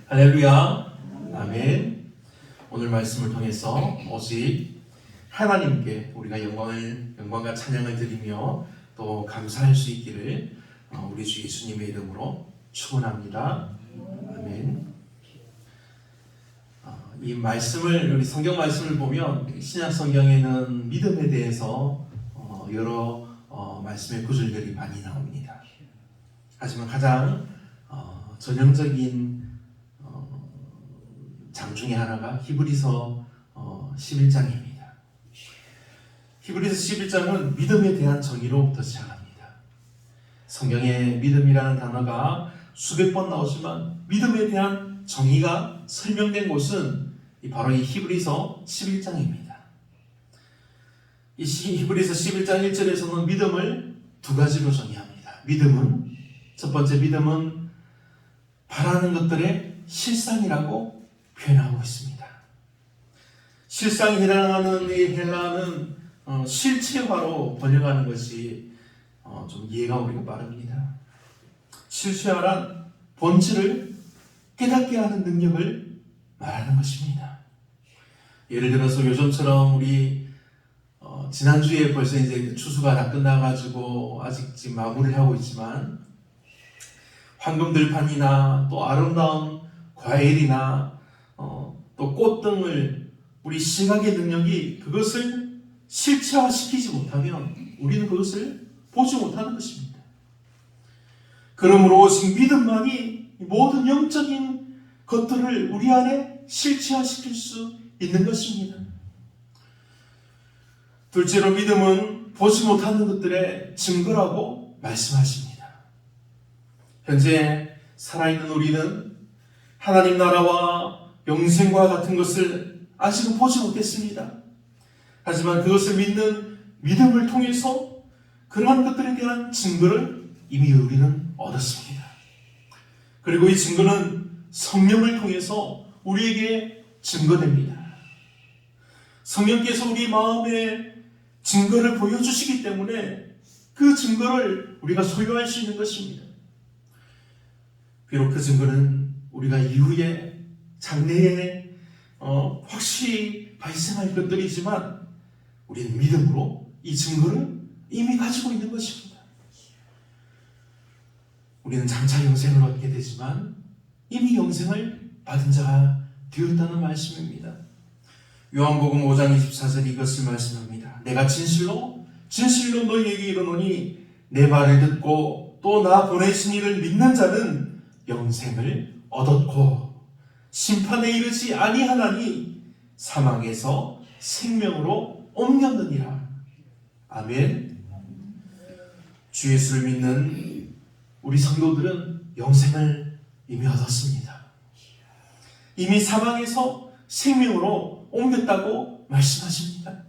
할렐루야. 아멘. 오늘 말씀을 통해서 오직 하나님께 우리가 영광과 찬양을 드리며 또 감사할 수 있기를 우리 주 예수님의 이름으로 축원합니다. 아멘. 이 말씀을, 우리 성경 말씀을 보면 신약 성경에는 믿음에 대해서 여러 말씀의 구절들이 많이 나옵니다. 하지만 가장 전형적인 장 중에 하나가 히브리서 11장입니다. 히브리서 11장은 믿음에 대한 정의로부터 시작합니다. 성경에 믿음이라는 단어가 수백 번 나오지만 믿음에 대한 정의가 설명된 곳은 바로 이 히브리서 11장입니다. 이 히브리서 11장 1절에서는 믿음을 두 가지로 정의합니다. 첫 번째 믿음은 바라는 것들의 실상이라고 표현하고 있습니다. 실상에 해당하는 이 헬라어는 실체화로 번역하는 것이 좀 이해가 우리가 빠릅니다. 실체화란 본질을 깨닫게 하는 능력을 말하는 것입니다. 예를 들어서 요즘처럼 우리 지난주에 벌써 이제 추수가 다 끝나가지고 아직 지금 마무리를 하고 있지만 황금들판이나 또 아름다운 과일이나 또 꽃 등을 우리 시각의 능력이 그것을 실체화시키지 못하면 우리는 그것을 보지 못하는 것입니다. 그러므로 오직 믿음만이 모든 영적인 것들을 우리 안에 실체화시킬 수 있는 것입니다. 둘째로 믿음은 보지 못하는 것들의 증거라고 말씀하십니다. 현재 살아있는 우리는 하나님 나라와 영생과 같은 것을 아직은 보지 못했습니다. 하지만 그것을 믿는 믿음을 통해서 그러한 것들에 대한 증거를 이미 우리는 얻었습니다. 그리고 이 증거는 성령을 통해서 우리에게 증거됩니다. 성령께서 우리 마음에 증거를 보여주시기 때문에 그 증거를 우리가 소유할 수 있는 것입니다. 비록 그 증거는 우리가 이후에 장래에 확실히 발생할 것들이지만 우리는 믿음으로 이 증거를 이미 가지고 있는 것입니다. 우리는 장차 영생을 얻게 되지만 이미 영생을 받은 자가 되었다는 말씀입니다. 요한복음 5장 24절 이것을 말씀합니다. 내가 진실로 너희에게 이르노니 내 말을 듣고 또 나 보내신 이를 믿는 자는 영생을 얻었고 심판에 이르지 아니하나니 사망에서 생명으로 옮겼느니라. 아멘. 주 예수를 믿는 우리 성도들은 영생을 이미 얻었습니다. 이미 사망에서 생명으로 옮겼다고 말씀하십니다.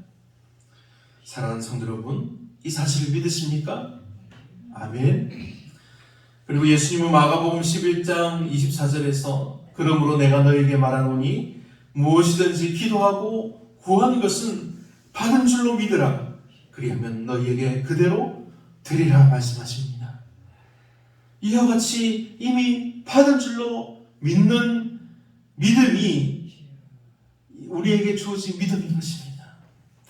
사랑하는 성도 여러분, 이 사실을 믿으십니까? 아멘. 그리고 예수님은 마가복음 11장 24절에서 그러므로 내가 너에게 말하노니 무엇이든지 기도하고 구하는 것은 받은 줄로 믿으라. 그리하면 너희에게 그대로 되리라 말씀하십니다. 이와 같이 이미 받은 줄로 믿는 믿음이 우리에게 주어진 믿음인 것입니다.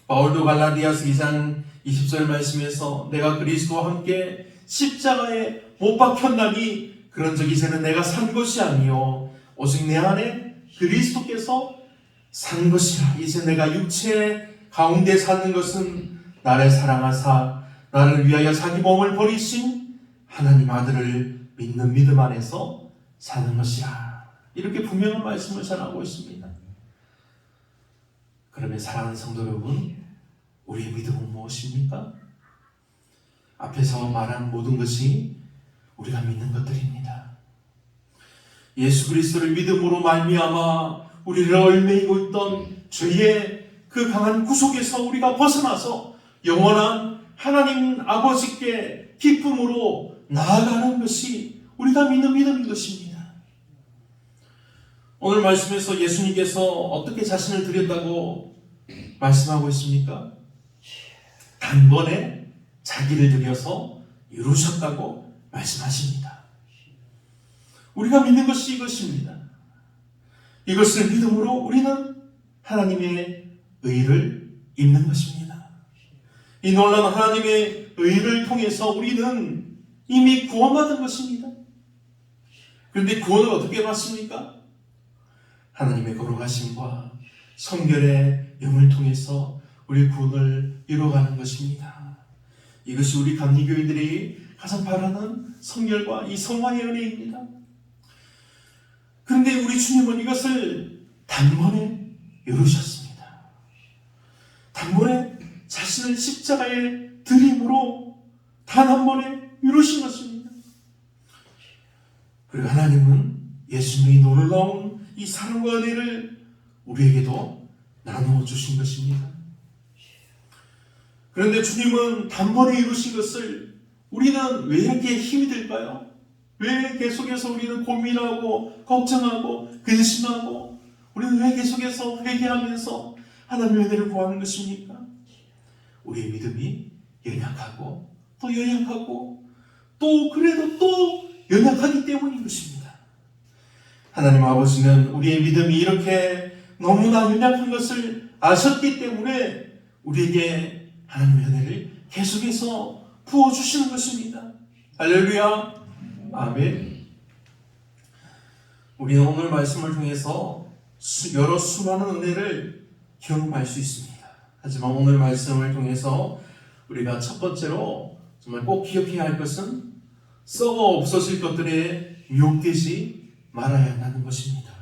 바울도 갈라디아서 2장 20절 말씀에서 내가 그리스도와 함께 십자가에 못 박혔나니 그런즉 이제는 내가 산 것이 아니요 오직 내 안에 그리스도께서 산 것이라. 이제 내가 육체 가운데 사는 것은 나를 사랑하사 나를 위하여 자기 몸을 버리신 하나님 아들을 믿는 믿음 안에서 사는 것이라. 이렇게 분명한 말씀을 전하고 있습니다. 그러면 사랑하는 성도 여러분, 우리의 믿음은 무엇입니까? 앞에서 말한 모든 것이 우리가 믿는 것들입니다. 예수 그리스도를 믿음으로 말미암아 우리를 얽매이고 있던 죄의 그 강한 구속에서 우리가 벗어나서 영원한 하나님 아버지께 기쁨으로 나아가는 것이 우리가 믿는 믿음인 것입니다. 오늘 말씀에서 예수님께서 어떻게 자신을 드렸다고 말씀하고 있습니까? 단번에 자기를 드려서 이루셨다고 말씀하십니다. 우리가 믿는 것이 이것입니다. 이것을 믿음으로 우리는 하나님의 의를 입는 것입니다. 이 놀라운 하나님의 의를 통해서 우리는 이미 구원받은 것입니다. 그런데 구원을 어떻게 받습니까? 하나님의 거룩하심과 성결의 영을 통해서 우리 구원을 이루어가는 것입니다. 이것이 우리 감리교인들이 가장 바라는 성결과 이 성화의 은혜입니다. 그런데 우리 주님은 이것을 단번에 이루셨습니다. 단번에 자신을 십자가에 드림으로 단 한 번에 이루신 것입니다. 그리고 하나님은 예수님의 놀라운 이 사랑과 은혜를 우리에게도 나누어 주신 것입니다. 그런데 주님은 단번에 이루신 것을 우리는 왜 이렇게 힘이 들까요? 왜 계속해서 우리는 고민하고 걱정하고 근심하고 우리는 왜 계속해서 회개하면서 하나님의 은혜를 구하는 것입니까? 우리의 믿음이 연약하고 또 연약하고 또 그래도 또 연약하기 때문인 것입니다. 하나님 아버지는 우리의 믿음이 이렇게 너무나 연약한 것을 아셨기 때문에 우리에게 하나님의 은혜를 계속해서 부어주시는 것입니다. 할렐루야, 아멘. 우리는 오늘 말씀을 통해서 여러 수많은 은혜를 경험할 수 있습니다. 하지만 오늘 말씀을 통해서 우리가 첫 번째로 정말 꼭 기억해야 할 것은 썩어 없어질 것들에 미혹되지 말아야 한다는 것입니다.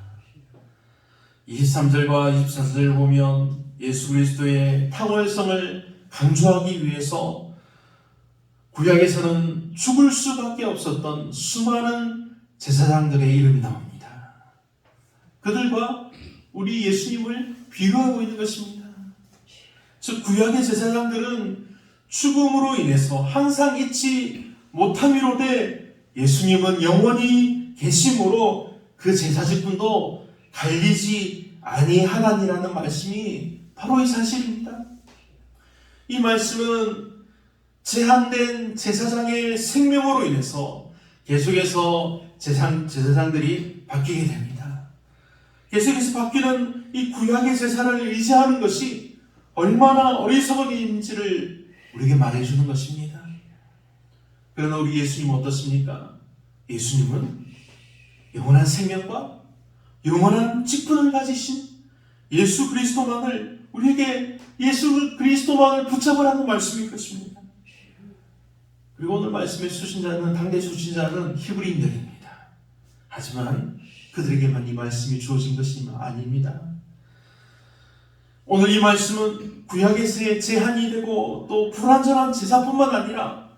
23절과 24절을 보면 예수 그리스도의 탕월성을 강조하기 위해서 구약에서는 죽을 수밖에 없었던 수많은 제사장들의 이름이 나옵니다. 그들과 우리 예수님을 비교하고 있는 것입니다. 즉 구약의 제사장들은 죽음으로 인해서 항상 잊지 못함이로되 예수님은 영원히 계심으로 그 제사직분도 갈리지 아니하나니라는 말씀이 바로 이 사실입니다. 이 말씀은 제한된 제사장의 생명으로 인해서 계속해서 제사장들이 바뀌게 됩니다. 계속해서 바뀌는 이 구약의 제사를 의지하는 것이 얼마나 어리석은 일인지를 우리에게 말해주는 것입니다. 그러나 우리 예수님은 어떻습니까? 예수님은 영원한 생명과 영원한 직분을 가지신 예수 그리스도만을 우리에게 예수 그리스도만을 붙잡으라는 말씀일 것입니다. 그리고 오늘 말씀의 수신자는 당대 수신자는 히브리인들입니다. 하지만 그들에게만 이 말씀이 주어진 것이 아닙니다. 오늘 이 말씀은 구약에서의 제한이 되고 또 불완전한 제사뿐만 아니라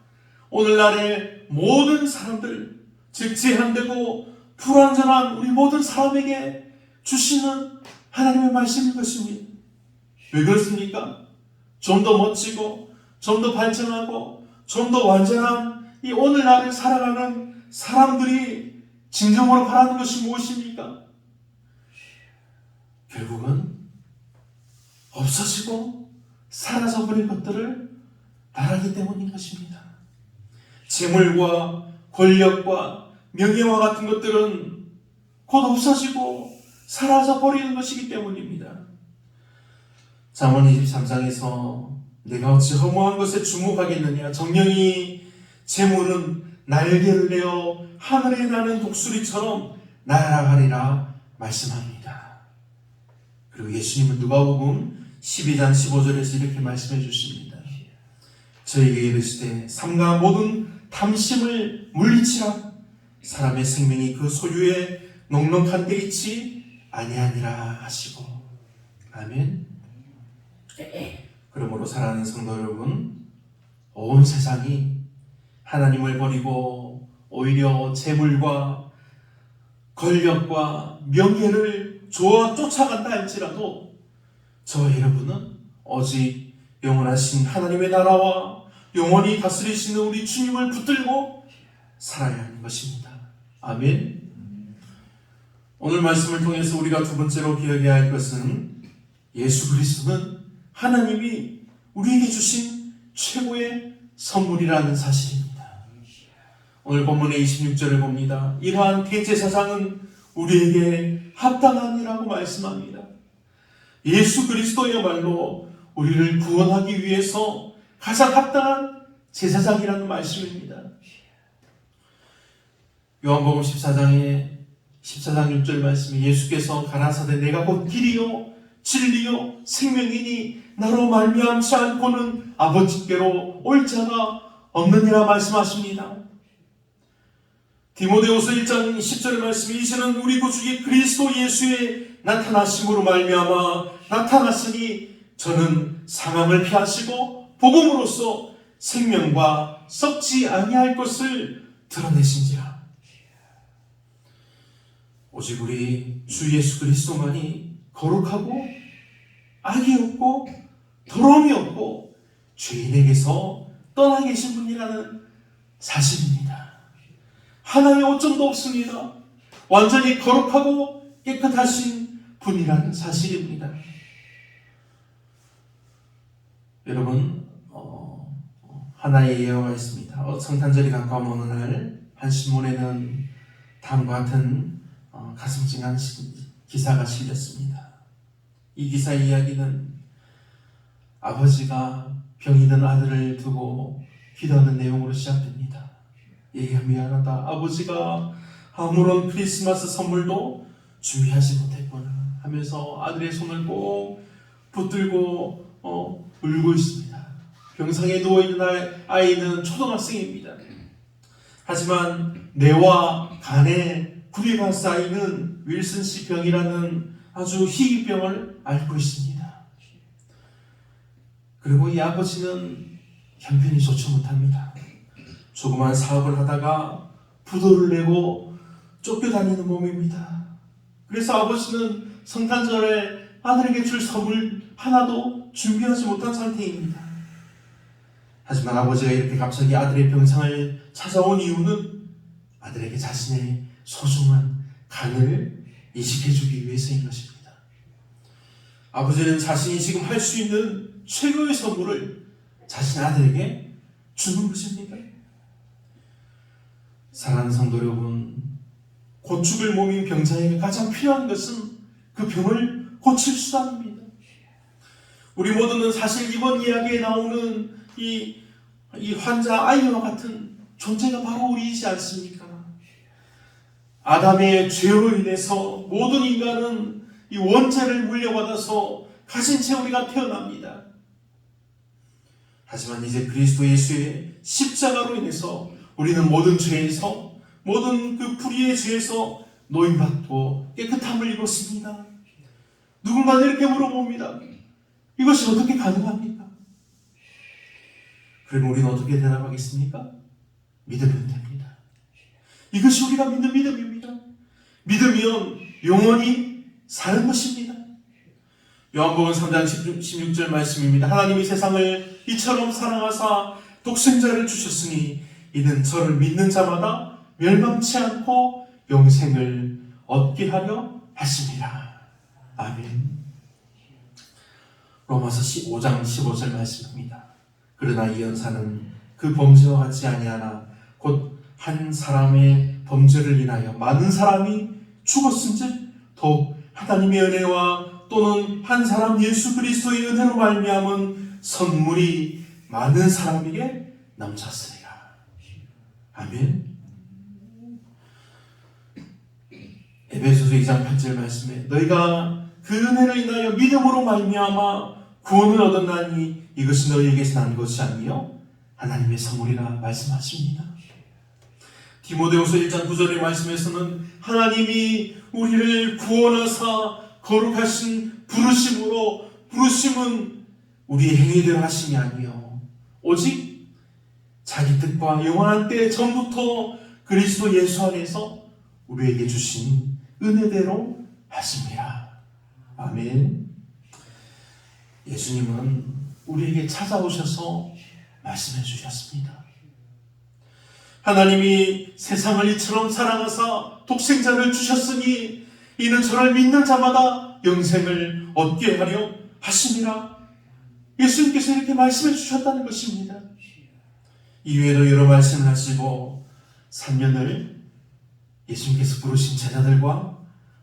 오늘날의 모든 사람들, 즉 제한되고 불완전한 우리 모든 사람에게 주시는 하나님의 말씀인 것입니다. 왜 그렇습니까? 좀 더 멋지고 좀 더 발전하고 좀 더 완전한 이 오늘날을 살아가는 사람들이 진정으로 바라는 것이 무엇입니까? 결국은 없어지고 사라져버릴 것들을 바라기 때문인 것입니다. 재물과 권력과 명예와 같은 것들은 곧 없어지고 사라져버리는 것이기 때문입니다. 잠언 23장에서 내가 어찌 허무한 것에 주목하겠느냐, 정령이 재물은 날개를 내어 하늘에 나는 독수리처럼 날아가리라 말씀합니다. 그리고 예수님은 누가복음 12장 15절에서 이렇게 말씀해 주십니다. 저에게 이르시되 삼가 모든 탐심을 물리치라. 사람의 생명이 그 소유에 넉넉한 데 있지 아니하니라 하시고. 아멘. 그러므로 사랑하는 성도 여러분, 온 세상이 하나님을 버리고 오히려 재물과 권력과 명예를 쫓아간다 할지라도 저와 여러분은 오직 영원하신 하나님의 나라와 영원히 다스리시는 우리 주님을 붙들고 살아야 하는 것입니다. 아멘. 오늘 말씀을 통해서 우리가 두 번째로 기억해야 할 것은 예수 그리스도는 하나님이 우리에게 주신 최고의 선물이라는 사실입니다. 오늘 본문의 26절을 봅니다. 이러한 대제사장은 우리에게 합당하니라고 말씀합니다. 예수 그리스도야말로 우리를 구원하기 위해서 가장 합당한 제사장이라는 말씀입니다. 요한복음 14장 6절 말씀에 예수께서 가라사대 내가 곧 길이요 진리요 생명이니 나로 말미암지 않고는 아버지께로 올 자가 없느니라 말씀하십니다. 디모데후서 1장 10절의 말씀이 이제는 우리 구주의 그리스도 예수의 나타나심으로 말미암아 나타났으니 저는 상함을 피하시고 복음으로써 생명과 썩지 아니할 것을 드러내신지라. 오직 우리 주 예수 그리스도만이 거룩하고 악이 없고 더러움이 없고 죄인에게서 떠나 계신 분이라는 사실입니다. 하나의 오점도 없습니다. 완전히 거룩하고 깨끗하신 분이라는 사실입니다. 여러분, 하나의 예화가 있습니다. 성탄절이 가까운 어느 날 한 신문에는 다음과 같은 가슴 찡한 기사가 실렸습니다. 이 기사의 이야기는 아버지가 병이 든 아들을 두고 기도하는 내용으로 시작됩니다. 얘가 미안하다. 아버지가 아무런 크리스마스 선물도 준비하지 못했구나 하면서 아들의 손을 꼭 붙들고 울고 있습니다. 병상에 누워있는 아이는 초등학생입니다. 하지만 뇌와 간에 구리가 쌓이는 윌슨씨 병이라는 아주 희귀병을 앓고 있습니다. 그리고 이 아버지는 형편이 좋지 못합니다. 조그만 사업을 하다가 부도를 내고 쫓겨다니는 몸입니다. 그래서 아버지는 성탄절에 아들에게 줄 선물 하나도 준비하지 못한 상태입니다. 하지만 아버지가 이렇게 갑자기 아들의 병상을 찾아온 이유는 아들에게 자신의 소중한 간을 이식해주기 위해서인 것입니다. 아버지는 자신이 지금 할 수 있는 최고의 선물을 자신의 아들에게 주는 것입니다. 사랑하는 성도 여러분, 곧 죽을 몸인 병자에게 가장 필요한 것은 그 병을 고칠 수단입니다. 우리 모두는 사실 이번 이야기에 나오는 이 환자 아이와 같은 존재가 바로 우리이지 않습니까? 아담의 죄로 인해서 모든 인간은 이 원죄를 물려받아서 가진 채 우리가 태어납니다. 하지만 이제 그리스도 예수의 십자가로 인해서 우리는 모든 죄에서, 모든 그 불의의 죄에서 노임받고 깨끗함을 입었습니다. 누군가는 이렇게 물어봅니다. 이것이 어떻게 가능합니까? 그럼 우리는 어떻게 대답하겠습니까? 믿으면 됩니다. 이것이 우리가 믿는 믿음입니다. 믿으면 영원히 사는 것입니다. 요한복음 3장 16절 말씀입니다. 하나님이 세상을 이처럼 사랑하사 독생자를 주셨으니 이는 저를 믿는 자마다 멸망치 않고 영생을 얻게 하려 하심이라. 아멘. 로마서 15장 15절 말씀입니다. 그러나 이 연사는 그 범죄와 같지 아니하나 곧 한 사람의 범죄를 인하여 많은 사람이 죽었은즉 더욱 하나님의 은혜와 또는 한 사람 예수 그리스도의 은혜로 말미암은 선물이 많은 사람에게 넘쳤으리라. 아멘. 에베소서 2장 8절 말씀에 너희가 그 은혜를 인하여 믿음으로 말미암아 구원을 얻었나니 이것이 너희에게서 난 것이 아니요 하나님의 선물이라 말씀하십니다. 디모데후서 1장 9절의 말씀에서는 하나님이 우리를 구원하사 거룩하신 부르심은 우리의 행위대로 하심이 아니요 오직 자기 뜻과 영원한 때 전부터 그리스도 예수 안에서 우리에게 주신 은혜대로 하십니다. 아멘. 예수님은 우리에게 찾아오셔서 말씀해 주셨습니다. 하나님이 세상을 이처럼 사랑하사 독생자를 주셨으니 이는 저를 믿는 자마다 영생을 얻게 하려 하심이라. 예수님께서 이렇게 말씀해 주셨다는 것입니다. 이외에도 여러 말씀을 하시고 3년을 예수님께서 부르신 제자들과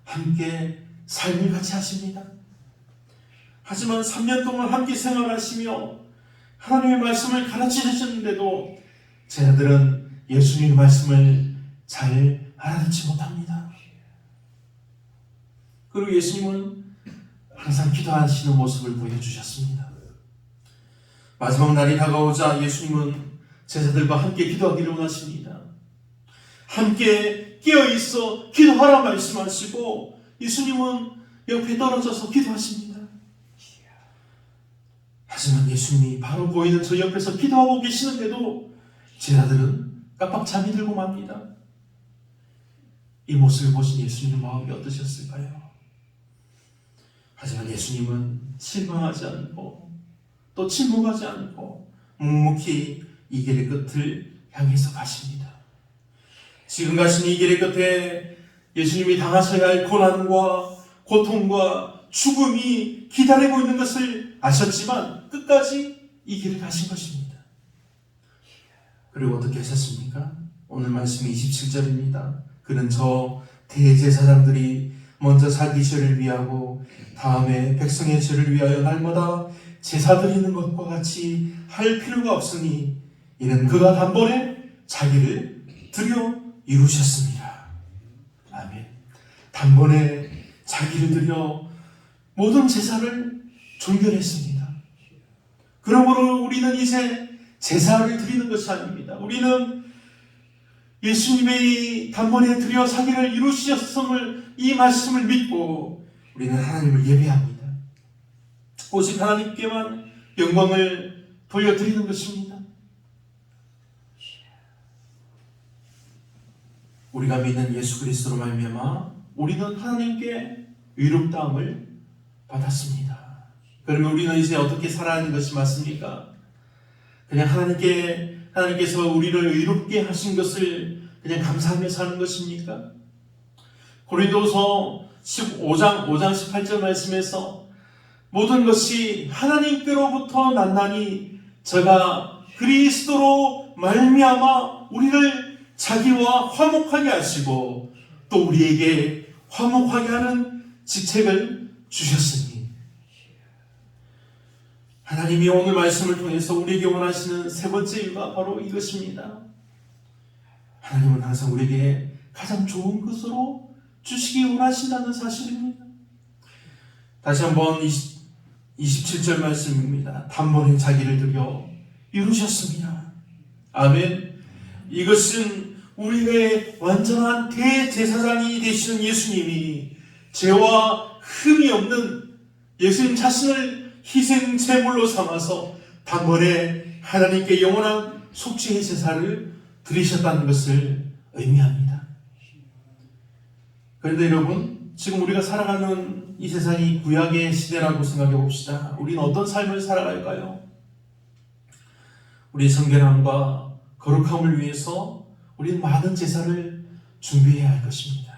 함께 삶을 같이 하십니다. 하지만 3년 동안 함께 생활하시며 하나님의 말씀을 가르치셨는데도 제자들은 예수님의 말씀을 잘 알아듣지 못합니다. 그리고 예수님은 항상 기도하시는 모습을 보여주셨습니다. 마지막 날이 다가오자 예수님은 제자들과 함께 기도하기를 원하십니다. 함께 깨어있어 기도하라 말씀하시고 예수님은 옆에 떨어져서 기도하십니다. 하지만 예수님이 바로 보이는 저 옆에서 기도하고 계시는데도 제자들은 깜빡 잠이 들고 맙니다. 이 모습을 보신 예수님의 마음이 어떠셨을까요? 하지만 예수님은 실망하지 않고 또 침묵하지 않고 묵묵히 이 길의 끝을 향해서 가십니다. 지금 가신 이 길의 끝에 예수님이 당하셔야 할 고난과 고통과 죽음이 기다리고 있는 것을 아셨지만 끝까지 이 길을 가신 것입니다. 그리고 어떻게 하셨습니까? 오늘 말씀이 27절입니다. 그는 저 대제사장들이 먼저 자기 죄를 위하고 다음에 백성의 죄를 위하여 날마다 제사 드리는 것과 같이 할 필요가 없으니 이는 그가 단번에 자기를 드려 이루셨습니다. 아멘. 단번에 자기를 드려 모든 제사를 종결했습니다. 그러므로 우리는 이제 제사를 드리는 것이 아닙니다. 우리는 예수님의 단번에 드려 자기를 이루셨음을 이 말씀을 믿고 우리는 하나님을 예배합니다. 오직 하나님께만 영광을 돌려드리는 것입니다. 우리가 믿는 예수 그리스도로 말미암아 우리는 하나님께 의롭다함을 받았습니다. 그러면 우리는 이제 어떻게 살아야 하는 것이 맞습니까? 그냥 하나님께서 우리를 의롭게 하신 것을 그냥 감사하며 사는 것입니까? 고린도서 5장 18절 말씀에서 모든 것이 하나님께로부터 났나니 저가 그리스도로 말미암아 우리를 자기와 화목하게 하시고 또 우리에게 화목하게 하는 직책을 주셨으니 하나님이 오늘 말씀을 통해서 우리에게 원하시는 세 번째 이유가 바로 이것입니다. 하나님은 항상 우리에게 가장 좋은 것으로 주시기 원하신다는 사실입니다. 다시 한번 27절 말씀입니다. 단번에 자기를 드려 이루셨습니다. 아멘. 이것은 우리의 완전한 대제사장이 되시는 예수님이 죄와 흠이 없는 예수님 자신을 희생 제물로 삼아서 단번에 하나님께 영원한 속죄의 제사를 드리셨다는 것을 의미합니다. 그런데 여러분, 지금 우리가 살아가는 이 세상이 구약의 시대라고 생각해 봅시다. 우리는 어떤 삶을 살아갈까요? 우리 성결함과 거룩함을 위해서 우리는 많은 제사를 준비해야 할 것입니다.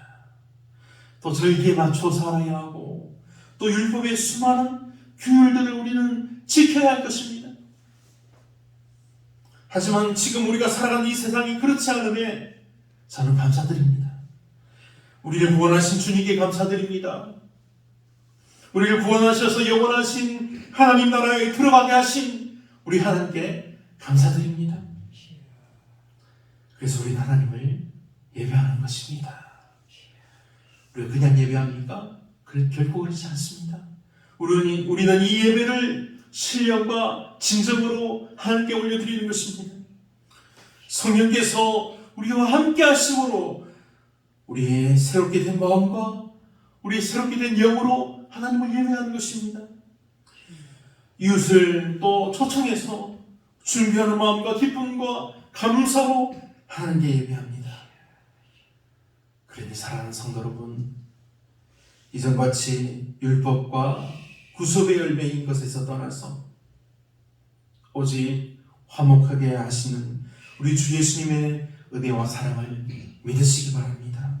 또 절기에 맞춰 살아야 하고 또 율법의 수많은 규율들을 우리는 지켜야 할 것입니다. 하지만 지금 우리가 살아가는 이 세상이 그렇지 않음에 저는 감사드립니다. 우리를 구원하신 주님께 감사드립니다. 우리를 구원하셔서 영원하신 하나님 나라에 들어가게 하신 우리 하나님께 감사드립니다. 그래서 우리는 하나님을 예배하는 것입니다. 우리가 그냥 예배합니까? 결코 그렇지 않습니다. 우리는 이 예배를 신령과 진정으로 하나님께 올려드리는 것입니다. 성령께서 우리와 함께 하심으로 우리의 새롭게 된 마음과 우리의 새롭게 된 영으로 하나님을 예배하는 것입니다. 이웃을 또 초청해서 준비하는 마음과 기쁨과 감사로 하나님께 예배합니다. 그러니 사랑하는 성도 여러분, 이전같이 율법과 구속의 열매인 것에서 떠나서 오직 화목하게 하시는 우리 주 예수님의 은혜와 사랑을 믿으시기 바랍니다.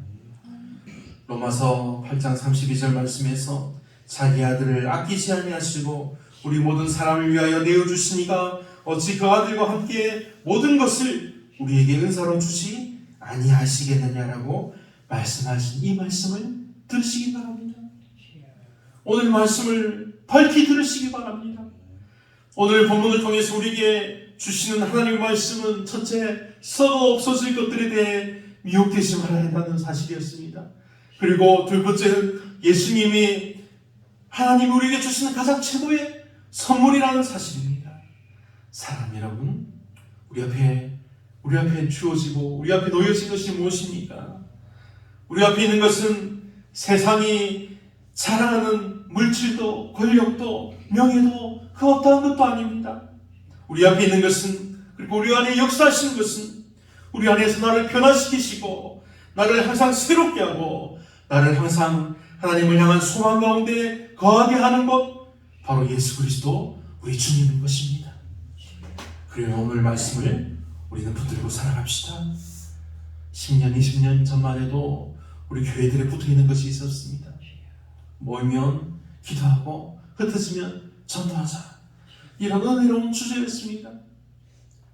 로마서 8장 32절 말씀에서 자기 아들을 아끼지 아니하시고 우리 모든 사람을 위하여 내어주시니가 어찌 그 아들과 함께 모든 것을 우리에게 은사로 주시 아니하시겠느냐라고 말씀하신 이 말씀을 들으시기 바랍니다. 오늘 말씀을 밝히 들으시기 바랍니다. 오늘 본문을 통해서 우리에게 주시는 하나님의 말씀은 첫째, 썩어 없어질 것들에 대해 미혹되지 말아야 한다는 사실이었습니다. 그리고 두 번째는 예수님이 하나님이 우리에게 주시는 가장 최고의 선물이라는 사실입니다. 사랑 여러분, 우리 앞에 주어지고 우리 앞에 놓여진 것이 무엇입니까? 우리 앞에 있는 것은 세상이 자랑하는 물질도 권력도 명예도 그 어떠한 것도 아닙니다. 우리 앞에 있는 것은, 그리고 우리 안에 역사하시는 것은 우리 안에서 나를 변화시키시고 나를 항상 새롭게 하고 나를 항상 하나님을 향한 소망 가운데 거하게 하는 것, 바로 예수 그리스도 우리 주님인 것입니다. 그래요, 오늘 말씀을 우리는 붙들고 살아갑시다. 10년, 20년 전만 해도 우리 교회들에 붙어있는 것이 있었습니다. 모이면 기도하고 흩어지면 전도하자, 이런 은혜로운 주제였습니다.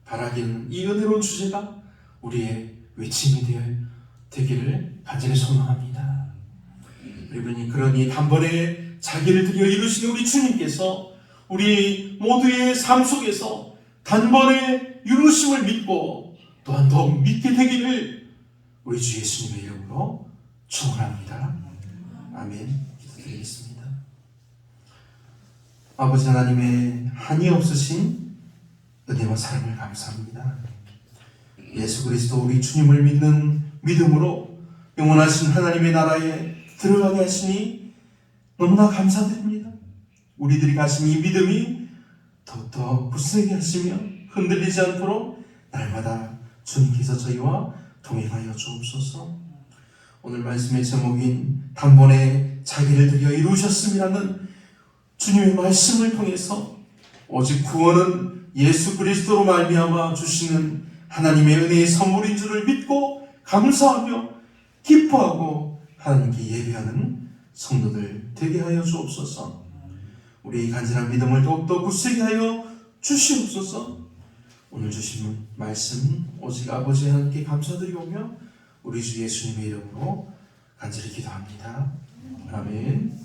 바라기는 이 은혜로운 주제가 우리의 외침이 되기를 간절히 소망합니다. 그러니 단번에 자기를 드려 이루시는 우리 주님께서 우리 모두의 삶 속에서 단번에 이루심을 믿고 또한 더욱 믿게 되기를 우리 주 예수님의 이름으로 축원합니다. 아멘. 기도드리겠습니다. 아버지 하나님의 한이 없으신 은혜와 사랑을 감사합니다. 예수 그리스도 우리 주님을 믿는 믿음으로 영원하신 하나님의 나라에 들어가게 하시니 너무나 감사드립니다. 우리들이 가진 이 믿음이 더욱더 굳세게 하시며 흔들리지 않도록 날마다 주님께서 저희와 동행하여 주옵소서. 오늘 말씀의 제목인 단번에 자기를 드려 이루셨음이라는 주님의 말씀을 통해서 오직 구원은 예수 그리스도로 말미암아 주시는 하나님의 은혜의 선물인 줄을 믿고 감사하며 기뻐하고 하나님께 예배하는 성도들 되게 하여 주옵소서. 우리의 간절한 믿음을 더욱더 굳세게 하여 주시옵소서. 오늘 주신 말씀 오직 아버지 하나님께 감사드리오며 우리 주 예수님의 이름으로 간절히 기도합니다. 아멘.